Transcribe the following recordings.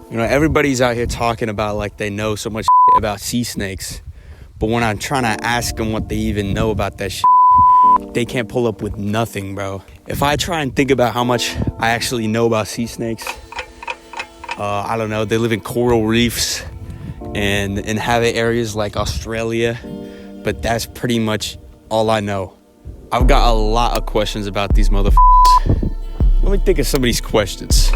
You know, everybody's out here talking about like they know so much about sea snakes, but when I'm trying to ask them what they even know about that shit, they can't pull up with nothing, bro. If I try and think about how much I actually know about sea snakes, I don't know, they live in coral reefs and inhabit areas like Australia, but that's pretty much all I know. I've got a lot of questions about these motherfuckers. Let me think of some of these questions.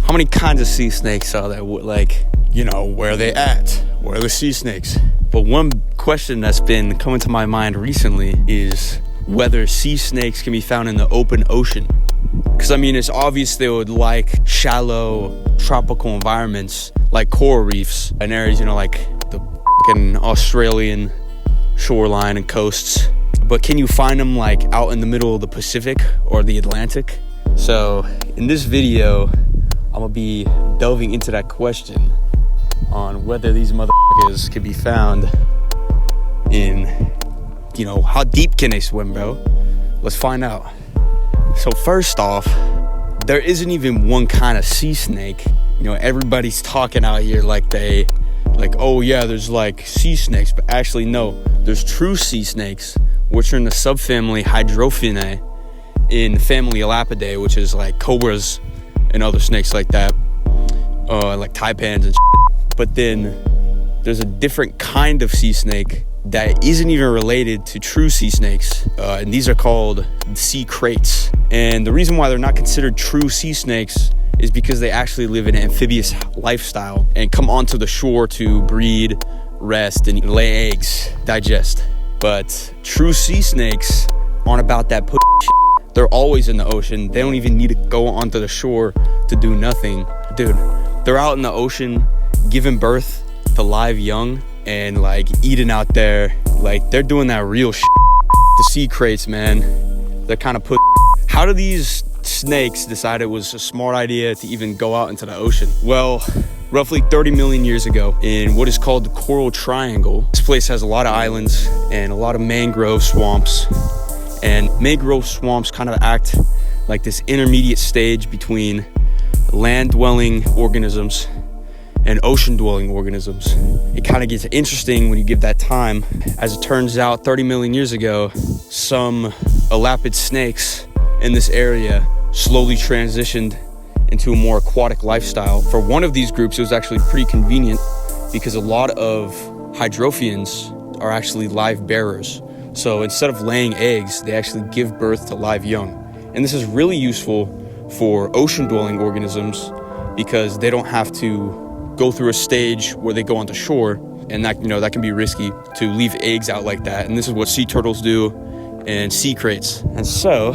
How many kinds of sea snakes are there? Like, you know, where are they at? Where are the sea snakes? But one question that's been coming to my mind recently is whether sea snakes can be found in the open ocean. Because, I mean, it's obvious they would like shallow tropical environments like coral reefs and areas, you know, like the fucking Australian shoreline and coasts. But can you find them like out in the middle of the Pacific or the Atlantic? So in this video, I'm gonna be delving into that question on whether these motherfuckers can be found in, you know, how deep can they swim, bro? Let's find out. So first off, there isn't even one kind of sea snake. You know, everybody's talking out here like oh yeah, there's like sea snakes, but actually no, there's true sea snakes, which are in the subfamily Hydrophinae in the family Elapidae, which is like cobras and other snakes like that, like taipans and shit. But then there's a different kind of sea snake that isn't even related to true sea snakes, and these are called sea kraits. And the reason why they're not considered true sea snakes is because they actually live an amphibious lifestyle and come onto the shore to breed, rest, and lay eggs, digest. But true sea snakes aren't about that shit. They're always in the ocean. They don't even need to go onto the shore to do nothing. Dude, they're out in the ocean giving birth to live young and like eating out there. Like, they're doing that real shit. The sea kraits, man, they're kind of put. How do these snakes decide it was a smart idea to even go out into the ocean? Well, roughly 30 million years ago, in what is called the Coral Triangle, this place has a lot of islands and a lot of mangrove swamps. And mangrove swamps kind of act like this intermediate stage between land-dwelling organisms and ocean-dwelling organisms. It kind of gets interesting when you give that time. As it turns out, 30 million years ago, some elapid snakes in this area slowly transitioned into a more aquatic lifestyle. For one of these groups, it was actually pretty convenient because a lot of hydrophians are actually live bearers. So instead of laying eggs, they actually give birth to live young. And this is really useful for ocean-dwelling organisms because they don't have to go through a stage where they go onto shore, and that, you know, that can be risky to leave eggs out like that. And this is what sea turtles do and sea kraits. And so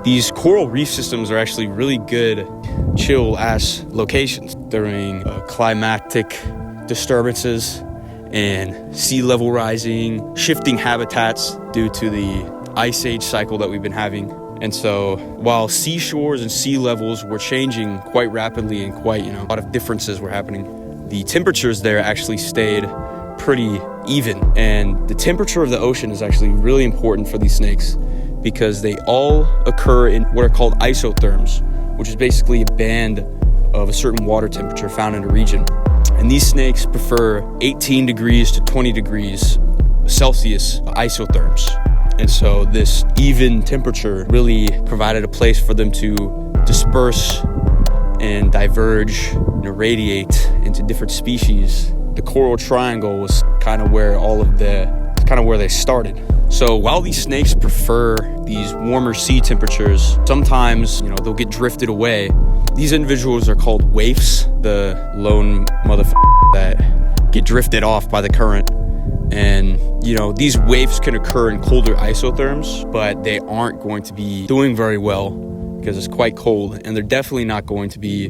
these coral reef systems are actually really good chill-ass locations during climatic disturbances and sea level rising, shifting habitats due to the ice age cycle that we've been having. And so while seashores and sea levels were changing quite rapidly and quite, you know, a lot of differences were happening, the temperatures there actually stayed pretty even. And the temperature of the ocean is actually really important for these snakes because they all occur in what are called isotherms, which is basically a band of a certain water temperature found in a region. And these snakes prefer 18 degrees to 20 degrees Celsius isotherms. And so this even temperature really provided a place for them to disperse and diverge and radiate into different species. The Coral Triangle was kind of where where they started. So while these snakes prefer these warmer sea temperatures, sometimes, you know, they'll get drifted away. These individuals are called waifs, the lone motherfuckers that get drifted off by the current. And, you know, these waifs can occur in colder isotherms, but they aren't going to be doing very well because it's quite cold, and they're definitely not going to be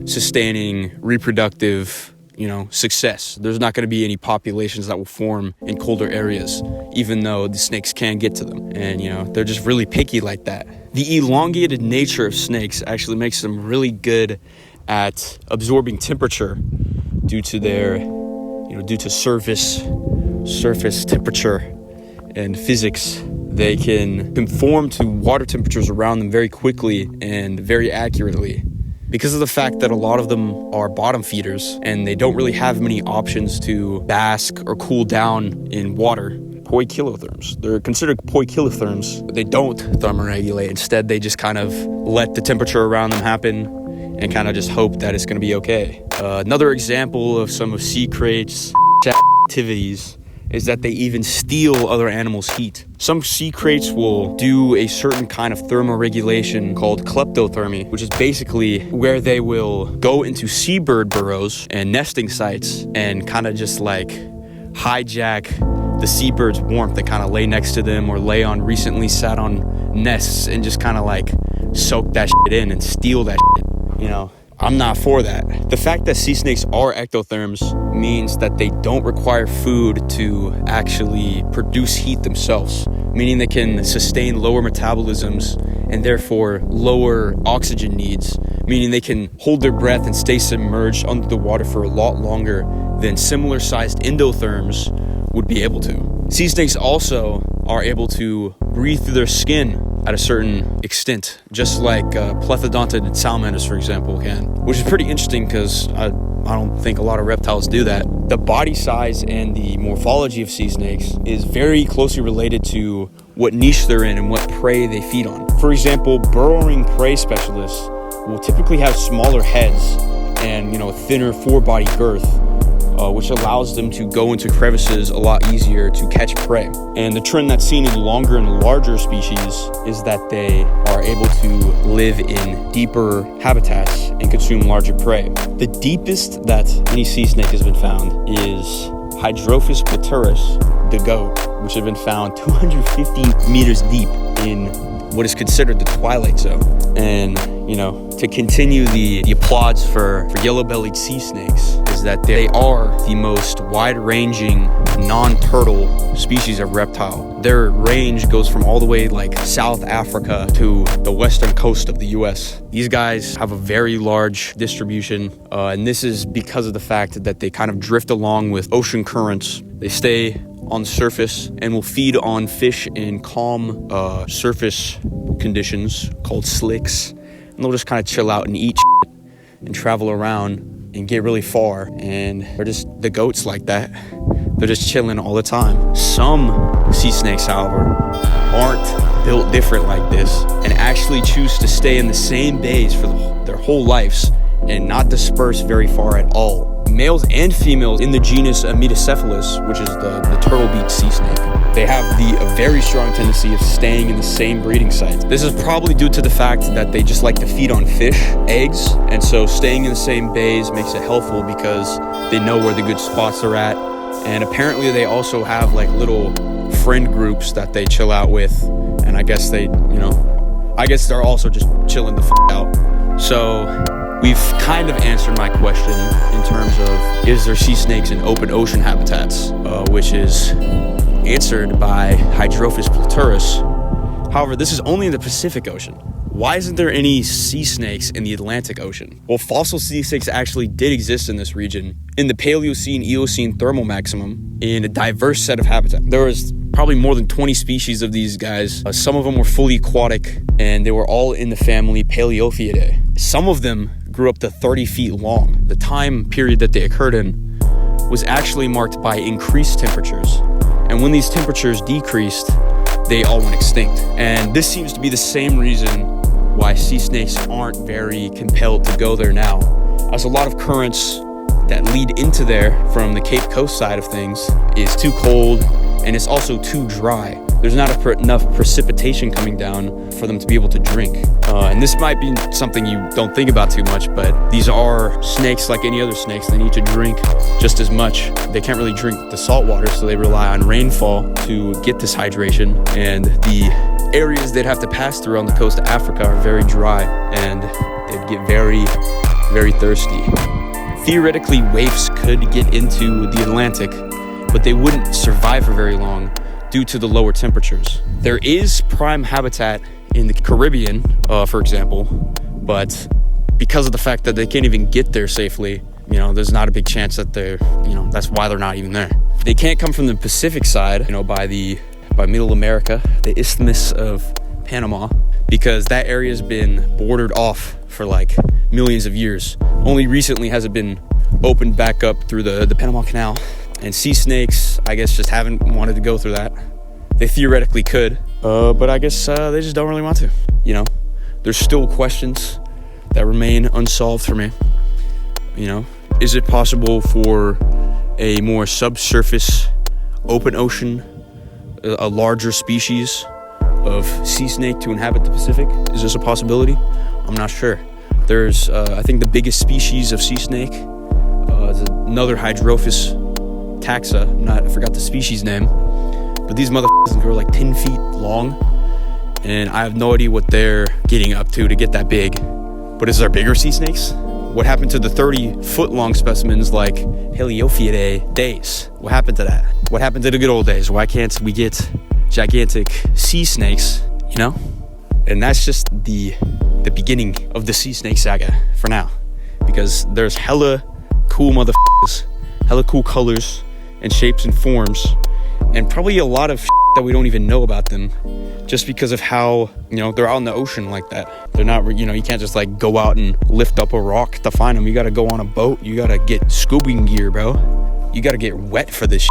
sustaining reproductive, you know, success. There's not going to be any populations that will form in colder areas, even though the snakes can get to them. And, you know, they're just really picky like that. The elongated nature of snakes actually makes them really good at absorbing temperature due to their, you know, due to surface temperature and physics. They can conform to water temperatures around them very quickly and very accurately. because of the fact that a lot of them are bottom feeders and they don't really have many options to bask or cool down in water. Poikilotherms. They're considered poikilotherms, but they don't thermoregulate. Instead, they just kind of let the temperature around them happen and kind of just hope that it's going to be okay. Another example of some of sea crates' activities is that they even steal other animals' heat. Some sea crates will do a certain kind of thermoregulation called kleptothermy, which is basically where they will go into seabird burrows and nesting sites and kind of just like hijack the seabird's warmth that kind of lay next to them or lay on recently sat on nests and just kind of like soak that shit in and steal that shit, you know. I'm not for that. The fact that sea snakes are ectotherms means that they don't require food to actually produce heat themselves, meaning they can sustain lower metabolisms and therefore lower oxygen needs, meaning they can hold their breath and stay submerged under the water for a lot longer than similar sized endotherms would be able to. Sea snakes also are able to breathe through their skin at a certain extent, just like plethodontid salamanders, for example, can, which is pretty interesting because I don't think a lot of reptiles do that. The body size and the morphology of sea snakes is very closely related to what niche they're in and what prey they feed on. For example, burrowing prey specialists will typically have smaller heads and, thinner forebody girth, which allows them to go into crevices a lot easier to catch prey. And the trend that's seen in longer and larger species is that they are able to live in deeper habitats and consume larger prey. The deepest that any sea snake has been found is Hydrophis platurus, the goat, which have been found 250 meters deep in what is considered the twilight zone. And, to continue the applause for yellow-bellied sea snakes is that they are the most wide-ranging non-turtle species of reptile. Their range goes from all the way like South Africa to the western coast of the US. These guys have a very large distribution, and this is because of the fact that they kind of drift along with ocean currents. They stay on the surface and will feed on fish in calm surface conditions called slicks. And they'll just kind of chill out and eat shit and travel around and get really far. And they're just the goats like that. They're just chilling all the time. Some sea snakes, however, aren't built different like this and actually choose to stay in the same bays for their whole lives and not disperse very far at all. Males and females in the genus Metacephalus, which is the turtle-beaked sea snake, they have a very strong tendency of staying in the same breeding sites. This is probably due to the fact that they just like to feed on fish, eggs, and so staying in the same bays makes it helpful because they know where the good spots are at. And apparently they also have like little friend groups that they chill out with, and I guess they're also just chilling the out. So we've kind of answered my question in terms of is there sea snakes in open ocean habitats, which is answered by Hydrophis platurus. However, this is only in the Pacific Ocean. Why isn't there any sea snakes in the Atlantic Ocean? Well, fossil sea snakes actually did exist in this region in the Paleocene-Eocene thermal maximum in a diverse set of habitats. There was probably more than 20 species of these guys. Some of them were fully aquatic, and they were all in the family Paleophiidae. Some of them grew up to 30 feet long. The time period that they occurred in was actually marked by increased temperatures. And when these temperatures decreased, they all went extinct. And this seems to be the same reason why sea snakes aren't very compelled to go there now, as a lot of currents that lead into there from the Cape Coast side of things is too cold, and it's also too dry. There's not enough precipitation coming down for them to be able to drink. And this might be something you don't think about too much, but these are snakes like any other snakes. They need to drink just as much. They can't really drink the salt water, so they rely on rainfall to get this hydration. And the areas they'd have to pass through on the coast of Africa are very dry, and they'd get very, very thirsty. Theoretically, waifs could get into the Atlantic, but they wouldn't survive for very long due to the lower temperatures. There is prime habitat in the Caribbean, for example, but because of the fact that they can't even get there safely, there's not a big chance that that's why they're not even there. They can't come from the Pacific side, by Middle America, the Isthmus of Panama, because that area has been bordered off for like millions of years. Only recently has it been opened back up through the Panama Canal. And sea snakes, I guess, just haven't wanted to go through that. They theoretically could, but I guess they just don't really want to. You know, there's still questions that remain unsolved for me. You know, is it possible for a more subsurface, open ocean, a larger species of sea snake to inhabit the Pacific? Is this a possibility? I'm not sure. There's, I think the biggest species of sea snake is another Hydrophis taxa. I forgot the species name. But these motherfuckers grow like 10 feet long. And I have no idea what they're getting up to get that big. But is there bigger sea snakes? What happened to the 30-foot long specimens like Heliophiidae days? What happened to that? What happened to the good old days? Why can't we get gigantic sea snakes, you know? And that's just the beginning of the sea snake saga for now. Because there's hella cool motherfuckers, hella cool colors and shapes and forms, and probably a lot of that we don't even know about them, just because of how, you know, they're out in the ocean like that. They're not, you know, you can't just like go out and lift up a rock to find them. You gotta go on a boat. You gotta get scuba gear, bro. You gotta get wet for this shit.